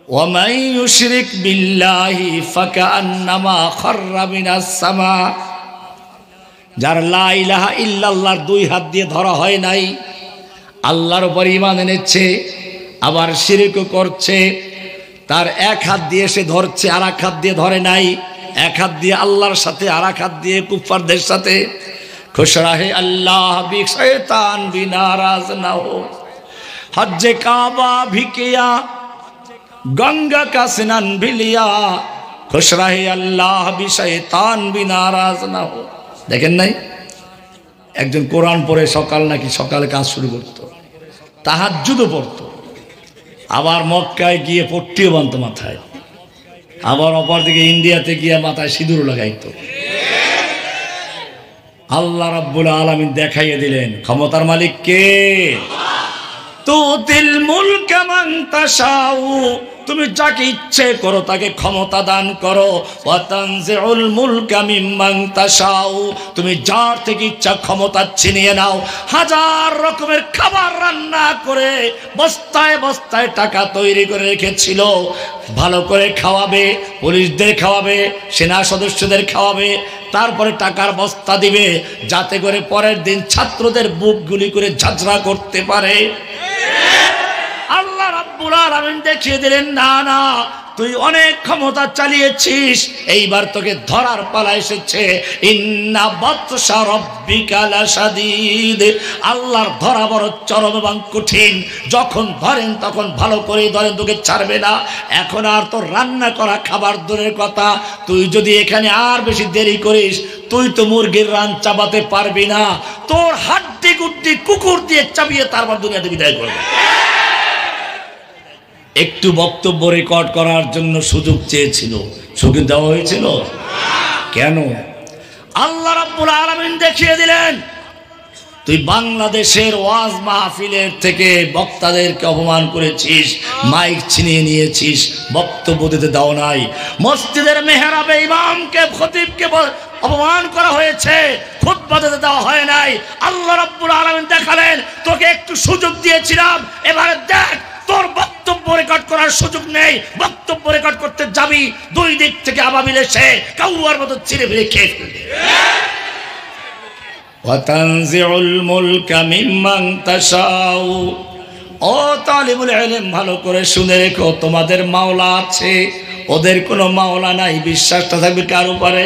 ওয়ামান ইউশরিক বিল্লাহি ফাকান্নামা খাররা মিনাস সামা, যার লা ইলাহা ইল্লাল্লাহর দুই হাত দিয়ে ধরা হয় নাই, আল্লাহর উপর ঈমান এনেছে আবার শিরকও করছে, তার এক হাত দিয়ে সে ধরছে আর এক হাত দিয়ে ধরে নাই, এক হাত দিয়ে আল্লাহর সাথে আর এক হাত দিয়ে কুফারদের সাথে। খুশরাহে আল্লাহ বি শয়তান বি নারাজ না হো, হজ্জে কাবা ভি কিয়া গঙ্গা কা স্নান ভি লিয়া, খুশরাহে আল্লাহ বি শয়তান বি নারাজ না হো। দেখেন নাই একজন কোরআন পড়ে সকাল নাকি সকালে কাজ শুরু করত, তাহাজ্জুদও পড়তো, আবার মক্কায় গিয়ে পট্টিও বানতো মাথায়, আবার অপরদিকে ইন্ডিয়াতে গিয়ে মাথায় সিঁদুর লাগাইতো। আল্লাহ রাব্বুল আলামিন দেখাইয়ে দিলেন ক্ষমতার মালিক কে। তুতিল মুলকা মান তাশাউ, তুমি যাকে ইচ্ছে করো তাকে ক্ষমতা দান করো। ওয়া তানজিউল মুলকা মিম্মান তাশাউ, তুমি যার থেকে ইচ্ছা ক্ষমতা ছিনিয়ে নাও। হাজার রকমের খাবার রান্না করে বস্তায় বস্তায় টাকা তৈরি করে রেখেছিল, ভালো করে খাওয়াবে, পুলিশদের খাওয়াবে, সেনা সদস্যদের খাওয়াবে, তারপরে টাকার বস্তা দিবে যাতে করে পরের দিন ছাত্রদের বুক গুলি করে ঝাঁঝরা করতে পারে। আল্লাহ রাব্বুল আলামিন দেখিয়ে দিলেন না না, তুই অনেক ক্ষমতা চালিয়েছিস, এইবার তোকে ধরার পালা এসেছে। ইন্না বাতশা রাব্বিকা লাশাদীদ, আল্লাহর ধরা বড় চরম এবং কঠিন। যখন ধরেন তখন ভালো করে ধরেন, তোকে ছাড়বে না। এখন আর তোর রান্না করা খাবার দূরের কথা, তুই যদি এখানে আর বেশি দেরি করিস তুই তো মুরগির রান চাবাতে পারবি না, তোর হাড্ডি গুড্ডি কুকুর দিয়ে চাবিয়ে তারপর দুনিয়াতে বিদায় করবে। একটু বক্তব্য রেকর্ড করার জন্য সুযোগ চেয়েছিল, সুযোগ দেওয়া হয়েছিল কেন? আল্লাহ রাব্বুল আলামিন দেখিয়ে দিলেন তুই বাংলাদেশের ওয়াজ মাহফিলের থেকে বক্তাদেরকে অপমান করেছিস, মাইক ছিনিয়ে নিয়েছিস, বক্তব্য দিতে দাও নাই। মসজিদের মেহরাবে ইমামকে খতিবকে অপমান করা হয়েছে, খুতবা দিতে দেওয়া হয় নাই। আল্লাহ রাব্বুল আলামিন দেখালেন তোকে একটু সুযোগ দিয়েছিলাম, এবারে দেখ তোর বক্তব্য রেকর্ড করার সুযোগ নেই। বক্তব্য রেকর্ড করতে যাবি, দুই দিক থেকে আবাবিল এসে কাউয়ার মতো ছিঁড়ে ফেলে খেয়ে ফেলবে। ওয়া তানজিউল মুলকা মিম্মান তাশাউ, ও তালিবুল ইলম ভালো করে শুনে রেখো, তোমাদের মাওলা আছে, ওদের কোনো মাওলা নাই। বিশ্বাসটা থাকবে কার উপরে?